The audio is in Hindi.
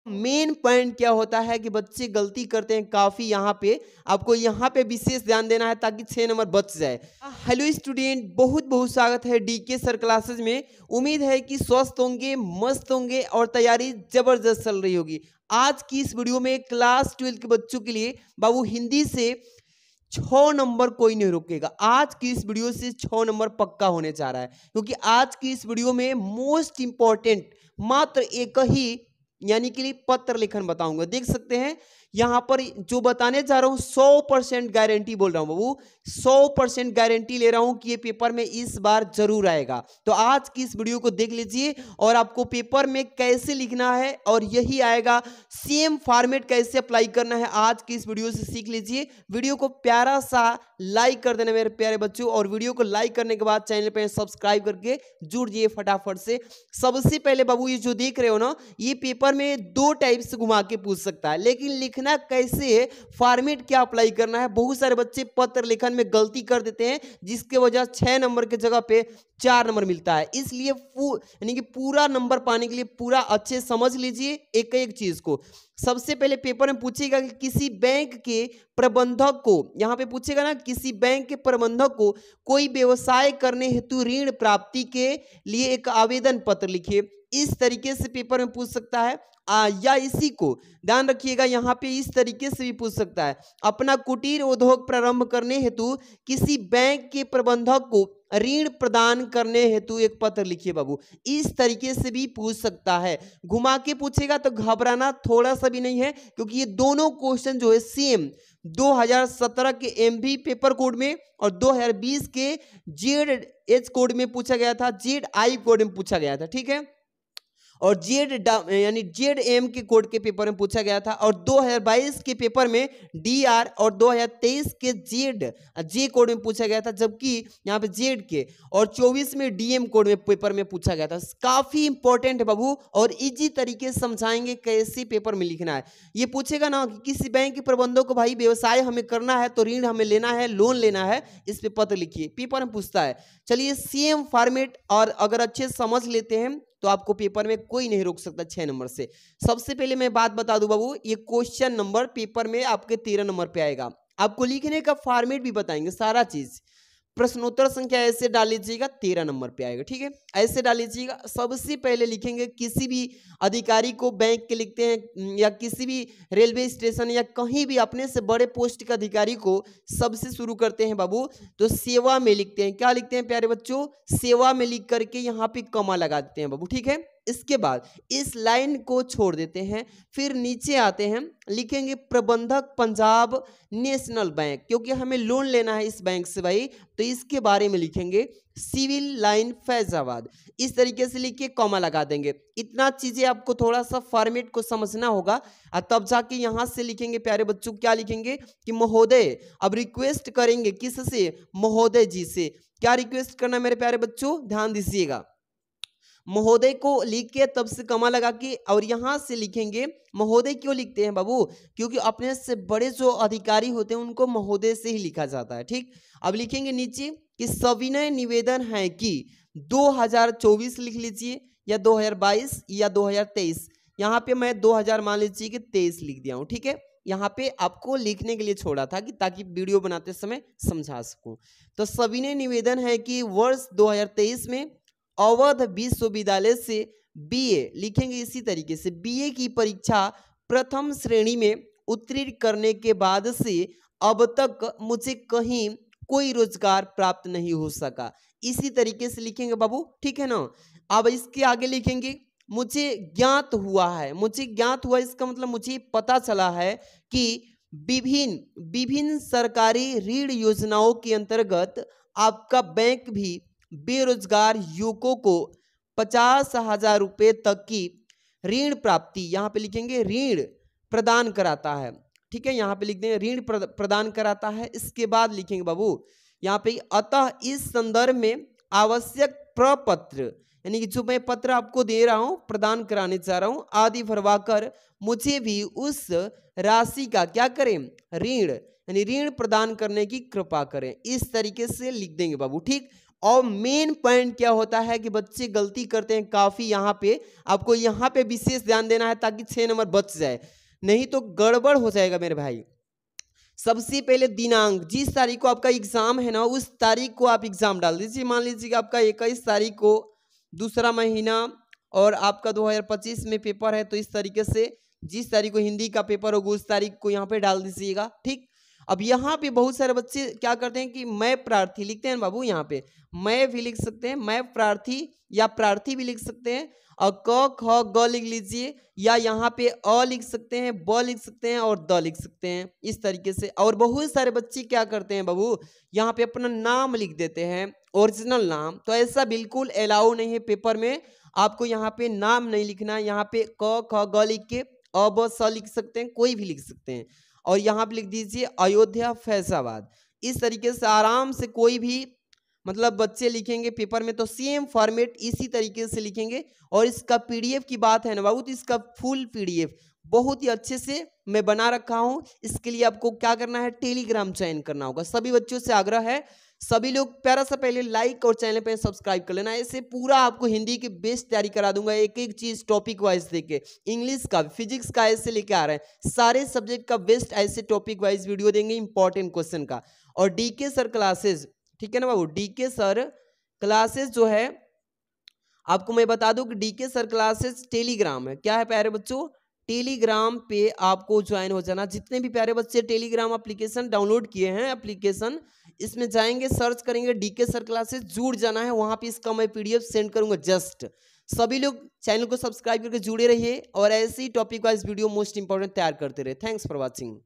मेन पॉइंट क्या होता है कि बच्चे गलती करते हैं काफी, आपको यहाँ पे विशेष ध्यान देना है ताकि 6 नंबर बच जाए। हेलो स्टूडेंट, बहुत बहुत स्वागत है डीके सर क्लासेस में। उम्मीद है कि स्वस्थ होंगे, मस्त होंगे और तैयारी जबरदस्त चल रही होगी। आज की इस वीडियो में क्लास 12 के बच्चों के लिए बाबू हिंदी से 6 नंबर कोई नहीं रोकेगा। आज की इस वीडियो से 6 नंबर पक्का होने जा रहा है, क्योंकि आज की इस वीडियो में मोस्ट इंपॉर्टेंट मात्र एक ही यानी कि पत्र लेखन बताऊंगा। देख सकते हैं यहां पर जो बताने जा रहा हूं 100% गारंटी बोल रहा हूं बाबू, 100% गारंटी ले रहा हूं कि ये पेपर में इस बार जरूर आएगा। तो आज की इस वीडियो को देख लीजिए और आपको पेपर में कैसे लिखना है और यही आएगा, सेम फॉर्मेट कैसे अप्लाई करना है आज की इस वीडियो से सीख लीजिए। वीडियो को प्यारा सा लाइक कर देना मेरे प्यारे बच्चों, और वीडियो को लाइक करने के बाद चैनल पे सब्सक्राइब करके जुड़ जाइए फटाफट से। सबसे पहले बाबू ये जो देख रहे हो ना, ये पेपर में 2 टाइप से घुमा के पूछ सकता है, लेकिन लिखना कैसे है, फॉर्मेट क्या अप्लाई करना है। बहुत सारे बच्चे पत्र लेखन में गलती कर देते हैं, जिसके वजह 6 नंबर के जगह पे 4 नंबर मिलता है। इसलिए यानी कि पूरा नंबर पाने के लिए पूरा अच्छे समझ लीजिए एक एक चीज को। सबसे पहले पेपर में पूछेगा कि किसी बैंक के प्रबंधक को, यहां पे पूछेगा ना, किसी बैंक के प्रबंधक को कोई व्यवसाय करने हेतु ऋण प्राप्ति के लिए एक आवेदन पत्र लिखिए। इस तरीके से पेपर में पूछ सकता है। या इसी को ध्यान रखिएगा, यहाँ पे इस तरीके से भी पूछ सकता है, अपना कुटीर उद्योग प्रारंभ करने हेतु किसी बैंक के प्रबंधक को ऋण प्रदान करने हेतु एक पत्र लिखिए बाबू। इस तरीके से भी पूछ सकता है। घुमा के पूछेगा तो घबराना थोड़ा सा भी नहीं है, क्योंकि ये दोनों क्वेश्चन जो है सेम 2017 के एमवी पेपर कोड में और 2020 के जेड कोड में पूछा गया था, जेड आई कोड में पूछा गया था, ठीक है, और यानी जेड एम के कोड के पेपर में पूछा गया था। और 2022 के पेपर में डीआर और 2023 के जे कोड में पूछा गया था, जबकि यहाँ पे जेड के और 24 में डीएम कोड में पेपर में पूछा गया था। काफी इंपॉर्टेंट है बाबू, और इजी तरीके से समझाएंगे कैसे पेपर में लिखना है। ये पूछेगा ना कि किसी बैंक के प्रबंधक को भाई व्यवसाय हमें करना है, तो ऋण हमें लेना है, लोन लेना है, इस पे पत्र लिखिए, पेपर में पूछता है। चलिए सेम फॉर्मेट, और अगर अच्छे समझ लेते हैं तो आपको पेपर में कोई नहीं रोक सकता 6 नंबर से। सबसे पहले मैं बात बता दूं बाबू, ये क्वेश्चन नंबर पेपर में आपके 13 नंबर पे आएगा। आपको लिखने का फॉर्मेट भी बताएंगे, सारा चीज। प्रश्नोत्तर संख्या ऐसे डाल लीजिएगा, 13 नंबर पे आएगा, ठीक है, ऐसे डाल लीजिएगा। सबसे पहले लिखेंगे किसी भी अधिकारी को, बैंक के लिखते हैं या किसी भी रेलवे स्टेशन या कहीं भी अपने से बड़े पोस्ट के अधिकारी को सबसे शुरू करते हैं बाबू, तो सेवा में लिखते हैं। क्या लिखते हैं प्यारे बच्चों? सेवा में लिख करके यहाँ पे कमा लगा देते हैं बाबू, ठीक है। इसके बाद इस लाइन को छोड़ देते हैं, फिर नीचे आते हैं, लिखेंगे प्रबंधक पंजाब नेशनल बैंक, क्योंकि हमें लोन लेना है इस बैंक से भाई, तो इसके बारे में लिखेंगे सिविल लाइन फैजाबाद। इस तरीके से लिख के कॉमा लगा देंगे। इतना चीजें आपको थोड़ा सा फॉर्मेट को समझना होगा, और तब जाके यहां से लिखेंगे प्यारे बच्चों, क्या लिखेंगे कि महोदय। अब रिक्वेस्ट करेंगे किससे? महोदय जी से। क्या रिक्वेस्ट करना मेरे प्यारे बच्चों, ध्यान दीजिएगा। महोदय को लिख के तब से कमा लगा के, और यहां से लिखेंगे महोदय। क्यों लिखते हैं बाबू? क्योंकि अपने से बड़े जो अधिकारी होते हैं उनको महोदय से ही लिखा जाता है, ठीक। अब लिखेंगे नीचे कि सविनय निवेदन है कि 2024 लिख लीजिए, या 2022 या 2023। यहाँ पे मैं 2000 मान लीजिए कि 23 लिख दिया हूँ, ठीक है। यहाँ पे आपको लिखने के लिए छोड़ा था कि ताकि वीडियो बनाते समय समझा सकूं। तो सविनय निवेदन है कि वर्ष 2023 में अवध विश्वविद्यालय से बीए, लिखेंगे इसी तरीके से, बीए की परीक्षा प्रथम श्रेणी में उत्तीर्ण करने के बाद से अब तक मुझे कहीं कोई रोजगार प्राप्त नहीं हो सका। इसी तरीके से लिखेंगे बाबू, ठीक है ना। अब इसके आगे लिखेंगे मुझे ज्ञात हुआ है। मुझे ज्ञात हुआ इसका मतलब मुझे पता चला है कि विभिन्न सरकारी ऋण योजनाओं के अंतर्गत आपका बैंक भी बेरोजगार युवकों को 50,000 रुपए तक की ऋण प्राप्ति, यहां पे लिखेंगे ऋण प्रदान कराता है, ठीक है। यहां पे लिख देंगे ऋण प्रदान कराता है। इसके बाद लिखेंगे बाबू यहां पे, अतः इस संदर्भ में आवश्यक प्रपत्र, यानी कि जो मैं पत्र आपको दे रहा हूं, प्रदान कराने जा रहा हूं, आदि भरवाकर मुझे भी उस राशि का क्या करें, ऋण यानी ऋण प्रदान करने की कृपा करें। इस तरीके से लिख देंगे बाबू, ठीक। और मेन पॉइंट क्या होता है कि बच्चे गलती करते हैं काफी, यहाँ पे आपको यहाँ पे विशेष ध्यान देना है ताकि 6 नंबर बच जाए, नहीं तो गड़बड़ हो जाएगा मेरे भाई। सबसे पहले दिनांक, जिस तारीख को आपका एग्जाम है ना उस तारीख को आप एग्जाम डाल दीजिए। मान लीजिए कि आपका 21 तारीख को दूसरा महीना और आपका 2025 में पेपर है, तो इस तरीके से जिस तारीख को हिंदी का पेपर होगा उस तारीख को यहाँ पे डाल दीजिएगा, ठीक। अब यहाँ पे बहुत सारे बच्चे क्या करते हैं कि मैं प्रार्थी लिखते हैं बाबू, यहाँ पे मैं भी लिख सकते हैं, मैं प्रार्थी या प्रार्थी भी लिख सकते हैं, और क ख ग लिख लीजिए, या यहाँ पे अ लिख सकते हैं, ब लिख सकते हैं और द लिख सकते हैं, इस तरीके से। और बहुत सारे बच्चे क्या करते हैं बाबू, यहाँ पे अपना नाम लिख देते हैं, ओरिजिनल नाम। तो ऐसा बिल्कुल अलाउ नहीं है पेपर में, आपको यहाँ पे नाम नहीं लिखना है। यहाँ पे क ख ग लिख के अ ब स लिख सकते हैं, कोई भी लिख सकते हैं। और यहाँ पे लिख दीजिए अयोध्या फैजाबाद। इस तरीके से आराम से कोई भी मतलब बच्चे लिखेंगे पेपर में तो सेम फॉर्मेट इसी तरीके से लिखेंगे। और इसका पीडीएफ की बात है ना बाबू, तो इसका फुल पीडीएफ बहुत ही अच्छे से मैं बना रखा हूँ। इसके लिए आपको क्या करना है, टेलीग्राम ज्वाइन करना होगा। सभी बच्चों से आग्रह है, सभी लोग प्यारा सा पहले लाइक और चैनल पे सब्सक्राइब कर लेना। ऐसे पूरा आपको हिंदी की बेस्ट तैयारी करा दूंगा, एक एक चीज टॉपिक वाइज देके। इंग्लिश का, फिजिक्स का ऐसे लेके आ रहे हैं, सारे सब्जेक्ट का बेस्ट ऐसे टॉपिक वाइज वीडियो देंगे, इंपॉर्टेंट क्वेश्चन का। और डीके सर क्लासेस, ठीक है ना बाबू, डीके सर क्लासेस जो है आपको मैं बता दूं कि डीके सर क्लासेस टेलीग्राम है। क्या है प्यारे बच्चों, टेलीग्राम पे आपको ज्वाइन हो जाना। जितने भी प्यारे बच्चे टेलीग्राम एप्लीकेशन डाउनलोड किए हैं, एप्लीकेशन इसमें जाएंगे, सर्च करेंगे डीके सर क्लासेस, जुड़ जाना है। वहां पे इसका मैं पीडीएफ सेंड करूंगा जस्ट। सभी लोग चैनल को सब्सक्राइब करके जुड़े रहिए और ऐसे ही topic wise video most important तैयार करते रहे। Thanks for watching.